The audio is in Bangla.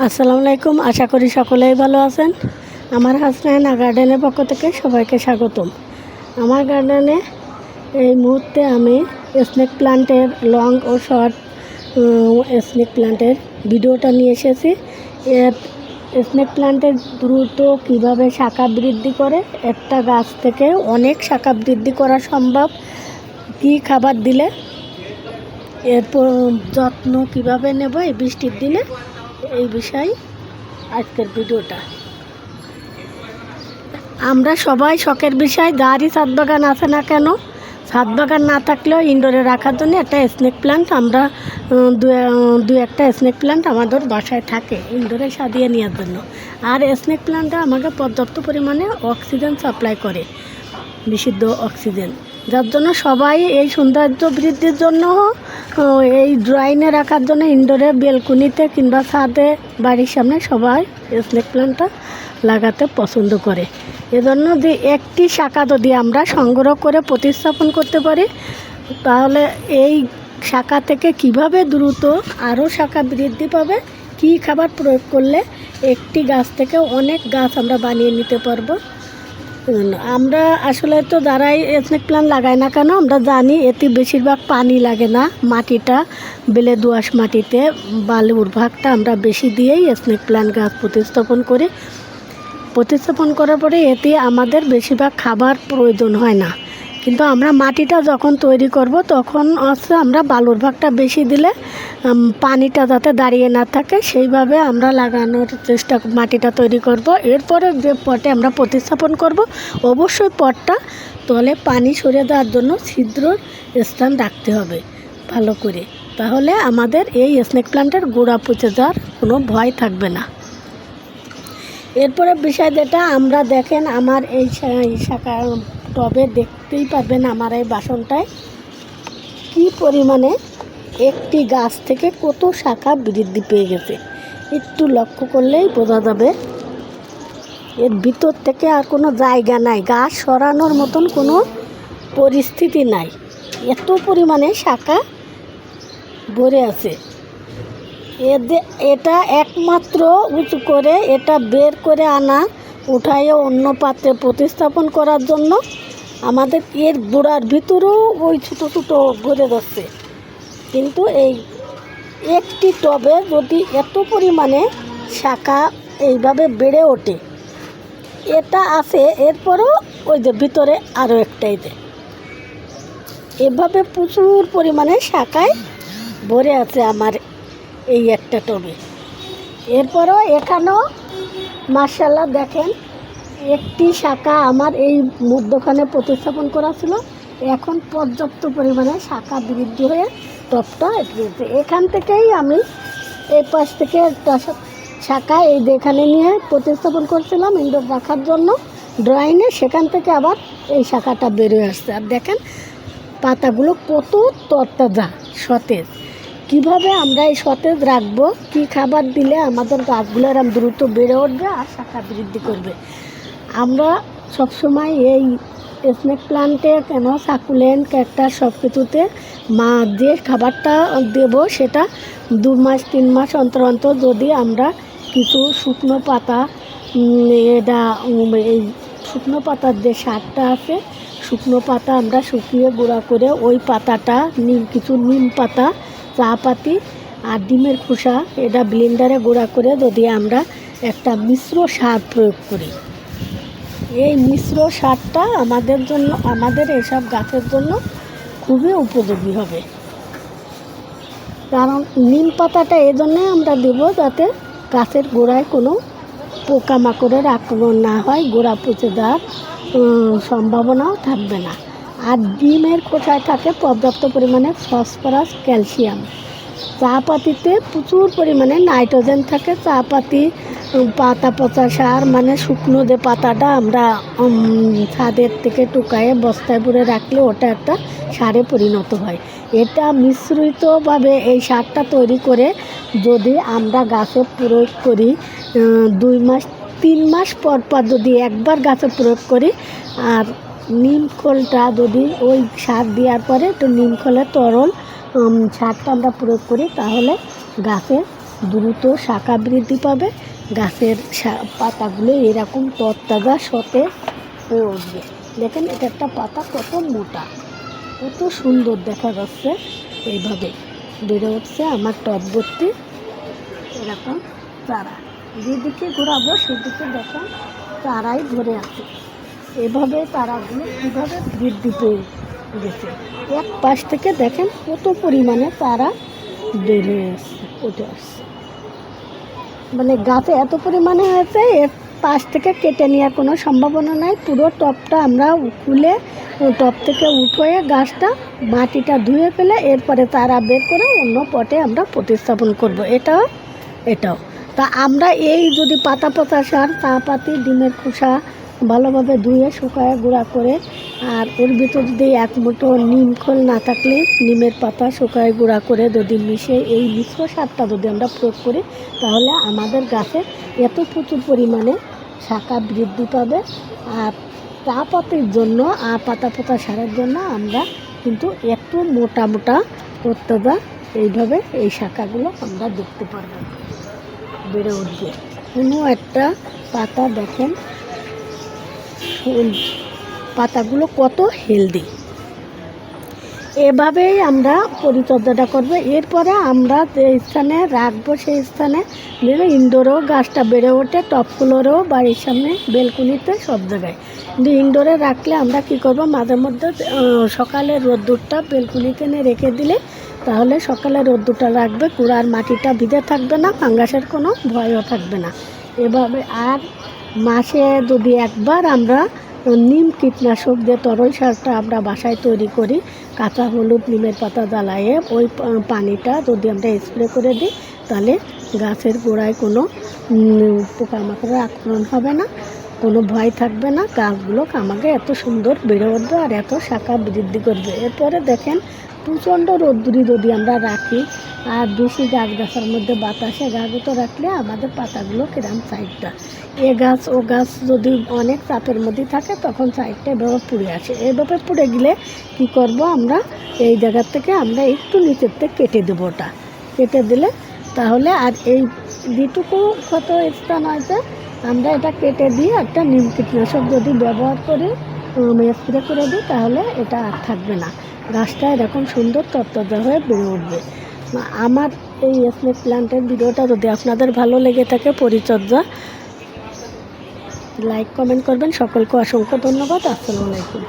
আসসালামু আলাইকুম। আশা করি সকলেই ভালো আছেন। আমার হাসনাইনা গার্ডেনের পক্ষ থেকে সবাইকে স্বাগতম। আমার গার্ডেনে এই মুহূর্তে আমি স্নেক প্লান্টের লং ও শর্ট স্নেক প্লান্টের ভিডিওটা নিয়ে এসেছি। এর স্নেক প্লান্টের দ্রুত কিভাবে শাখা বৃদ্ধি করে, একটা গাছ থেকে অনেক শাখা বৃদ্ধি করা সম্ভব, কী খাবার দিলে, এরপর যত্ন কিভাবে নেব এই বৃষ্টির দিনে, এই বিষয় আজকের ভিডিওটা। আমরা সবাই শখের বিষয়, যারই ছাদ বাগান আছে না কেন, ছাদ বাগান না থাকলেও ইনডোরে রাখার জন্য একটা স্নেক প্ল্যান্ট আমরা দু একটা স্নেক প্ল্যান্ট আমাদের বাসায় থাকে ইনডোরে সাজিয়ে নেওয়ার জন্য। আর স্নেক প্ল্যান্টটা আমাকে পর্যাপ্ত পরিমাণে অক্সিজেন সাপ্লাই করে, বিশুদ্ধ অক্সিজেন, যার জন্য সবাই এই সৌন্দর্য বৃদ্ধির জন্য, এই ড্রয়িংয়ে রাখার জন্য ইনডোরে বেলকুনিতে কিংবা ছাদে বাড়ির সামনে সবাই স্নেক প্ল্যান্টটা লাগাতে পছন্দ করে। এজন্য যে একটি শাখা যদি আমরা সংগ্রহ করে প্রতিস্থাপন করতে পারি, তাহলে এই শাখা থেকে কিভাবে দ্রুত আরও শাখা বৃদ্ধি পাবে, কী খাবার প্রয়োগ করলে একটি গাছ থেকে অনেক গাছ আমরা বানিয়ে নিতে পারবো। আমরা আসলে তো যারাই স্নেক প্ল্যান্ট লাগাই না কেন, আমরা জানি এতে বেশিরভাগ পানি লাগে না, মাটিটা বেলে দোআঁশ মাটিতে বালুর ভাগটা আমরা বেশি দিয়েই স্নেক প্ল্যান্ট গাছ প্রতিস্থাপন করার পরে এতে আমাদের বেশিরভাগ খাবার প্রয়োজন হয় না। কিন্তু আমরা মাটিটা যখন তৈরি করব তখন হচ্ছে আমরা বালুর ভাগটা বেশি দিলে পানিটা যাতে দাঁড়িয়ে না থাকে সেইভাবে আমরা লাগানোর চেষ্টা, মাটিটা তৈরি করব। এরপরে যে পটে আমরা প্রতিস্থাপন করব, অবশ্যই পটটা তলে পানি সরে দেওয়ার জন্য ছিদ্র স্থান রাখতে হবে ভালো করে, তাহলে আমাদের এই স্নেক প্ল্যান্টের গোড়া পচে যাওয়ার কোনো ভয় থাকবে না। এরপরে বিষয় যেটা, আমরা দেখেন আমার এই শাখা টবে দেখতেই পারবেন আমার এই বাসনটায় কী পরিমাণে একটি গাছ থেকে কত শাখা বৃদ্ধি পেয়ে গেছে, একটু লক্ষ্য করলেই বোঝা যাবে। এর ভিতর থেকে আর কোনো জায়গা নাই, গাছ সরানোর মতন কোনো পরিস্থিতি নাই, এত পরিমাণে শাখা ভরে আছে। এটা একমাত্র উঁচু করে এটা বের করে আনা, উঠাইয়ে অন্য পাত্রে প্রতিস্থাপন করার জন্য আমাদের এর গোড়ার ভিতরেও ওই ছোটো ছোটো ভরে যাচ্ছে। কিন্তু এই একটি টবে যদি এত পরিমাণে শাখা এইভাবে বেড়ে ওঠে, এটা আছে, এরপরও ওই যে ভিতরে আরও একটাই দেয়, এভাবে প্রচুর পরিমাণে শাখায় ভরে আছে আমার এই একটা টবে। এরপরও এখানেও মাশাআল্লাহ দেখেন একটি শাখা আমার এই মধ্যখানে প্রতিস্থাপন করা ছিল, এখন পর্যাপ্ত পরিমাণে শাখা বৃদ্ধি হয়ে টবটা এগিয়েছে। এখান থেকেই আমি এই পাশ থেকে একটা শাখা এই এখানে নিয়ে প্রতিস্থাপন করছিলাম ইনডোর রাখার জন্য ড্রয়িংয়ে, সেখান থেকে আবার এই শাখাটা বেরিয়ে আসছে। আর দেখেন পাতাগুলো কত তরতাজা সতেজ। কিভাবে আমরা এই সতেজ রাখবো, কী খাবার দিলে আমাদের গাছগুলো এরকম দ্রুত বেড়ে উঠবে আর শাখা বৃদ্ধি করবে। আমরা সবসময় এই স্নেক প্ল্যান্টে কেন সাকুলেন্ট ক্যাকটাস সব কিছুতে যে খাবারটা দেব সেটা 2 মাস 3 মাস অন্তর অন্তর যদি আমরা কিছু শুকনো পাতা, এটা এই শুকনো পাতার যে সারটা আছে, শুকনো পাতা আমরা শুকিয়ে গুঁড়া করে ওই পাতাটা কিছু নিম পাতা, চা পাতি আর ডিমের খোসা এটা ব্লেন্ডারে গুঁড়া করে যদি আমরা একটা মিশ্র সার প্রয়োগ করি, এই মিশ্র সারটা আমাদের জন্য, আমাদের এসব গাছের জন্য খুবই উপযোগী হবে। কারণ নিম পাতাটা এই জন্যে আমরা দেব যাতে গাছের গোড়ায় কোনো পোকামাকড়ের আক্রমণ না হয়, গোড়া পচে যাওয়ার সম্ভাবনাও থাকবে না। আর ডিমের খোসায় থাকে পর্যাপ্ত পরিমাণে ফসফরাস, ক্যালসিয়াম। চা পাতিতে প্রচুর পরিমাণে নাইট্রোজেন থাকে। চা পাতি পাতা পচা সার, মানে শুকনো যে পাতাটা আমরা ছাদের থেকে টুকায়ে বস্তায় ভরে রাখলে ওটা একটা সারে পরিণত হয়। এটা মিশ্রিতভাবে এই সারটা তৈরি করে যদি আমরা গাছে প্রয়োগ করি, 2 মাস 3 মাস পর পর যদি একবার গাছে প্রয়োগ করি, আর নিম খোলটা যদি ওই সার দেওয়ার পরে একটু নিম খোলের তরল সারটা আমরা প্রয়োগ করি, তাহলে গাছে দ্রুত শাখা বৃদ্ধি পাবে, গাছের পাতাগুলো এরকম তরতাজা সতেজ হয়ে উঠবে। দেখেন এটা একটা পাতা কত মোটা, কত সুন্দর দেখা যাচ্ছে। এইভাবে বেড়ে উঠছে আমার টব ভর্তি এরকম চারা। যেদিকে ঘোরাবো সেদিকে দেখেন চারাই ধরে আছে। এভাবে চারাগুলো কীভাবে বৃদ্ধি পেয়ে গেছে। এক পাশ থেকে দেখেন কত পরিমাণে চারা বের হয়ে আসছে, উঠে আসছে। মানে গাছে এত পরিমাণে হয়েছে, এর পাশ থেকে কেটে নেওয়ার কোনো সম্ভাবনা নাই। পুরো টবটা আমরা খুলে টব থেকে উঠোয়ে গাছটা মাটিটা ধুয়ে ফেলে এরপরে চারা বের করে অন্য পটে আমরা প্রতিস্থাপন করব। এটাও তা আমরা এই যদি পাতা পচা সার, চা পাতি, ডিমের খোসা ভালোভাবে ধুয়ে শুকায় গুঁড়া করে, আর ওর ভিতর যদি এক মুঠো নিম খোল না থাকলে নিমের পাতা শুকায় গুঁড়া করে যদি মিশে এই মিশ্র সারটা যদি আমরা প্রয়োগ করি, তাহলে আমাদের গাছে এত প্রচুর পরিমাণে শাখা বৃদ্ধি পাবে। আর চা পাতির জন্য আর পাতা পচা সারের জন্য আমরা কিন্তু একটু মোটা মোটা তরতাজা এইভাবে এই শাখাগুলো আমরা দেখতে পারবো বেড়ে উঠবে। কোনো একটা পাতা দেখেন পাতাগুলো কত হেলদি। এভাবেই আমরা পরিচর্যাটা করবো। এরপরে আমরা যে স্থানে রাখবো সেই স্থানে ইনডোরেও গাছটা বেড়ে ওঠে, টপ ফ্লোরেও, বাড়ির সামনে, বেলকুনিতে, সব জায়গায়। কিন্তু ইনডোরে রাখলে আমরা কি করব, মাঝে মধ্যে সকালে রোদ্দুরটা বেলকুনিতে এনে রেখে দিলে তাহলে সকালে রোদ্দুরটা রাখবে, কুড়ার মাটিটা ভিজে থাকবে না, ফাঙ্গাসের কোনো ভয়ও থাকবে না। এভাবে আর মাসে যদি একবার আমরা নিম কীটনাশক দিয়ে তরল সারটা আমরা বাসায় তৈরি করি, কাঁচা হলুদ নিমের পাতা জ্বালায়ে ওই পানিটা যদি আমরা স্প্রে করে দিই তাহলে গাছের গোড়ায় কোনো পোকামাকড়ের আক্রমণ হবে না, কোনো ভয় থাকবে না। গাছগুলো আমাকে এত সুন্দর বেড়ে উঠবে আর এত শাখা বৃদ্ধি করবে। এরপরে দেখেন প্রচণ্ড রোদ্দুরি যদি আমরা রাখি আর বেশি গাছের মধ্যে বাতাসে গাছগুলো রাখলে আমাদের পাতাগুলো কিরম সাইডটা গাছ ও গাছ যদি অনেক চাপের মধ্যে থাকে তখন সাইডটা এভাবে পুড়ে আসে। এভাবে পুড়ে গেলে কি করব, আমরা এই জায়গার থেকে আমরা একটু নিচের থেকে কেটে দেবো, ওটা কেটে দিলে তাহলে আর এই যেটুকু ক্ষত স্থান হয়েছে আমরা এটা কেটে দিয়ে একটা নিম কীটনাশক যদি ব্যবহার করি, স্প্রে করে দিই, তাহলে এটা আর থাকবে না। গাছটা এরকম সুন্দর তরতাজা হয়ে বেড়ে উঠবে। আমার এই স্নেক প্ল্যান্টের ভিডিওটা যদি আপনাদের ভালো লেগে থাকে, পরিচর্যা, লাইক কমেন্ট করবেন। সকলকে অসংখ্য ধন্যবাদ। আসসালামু আলাইকুম।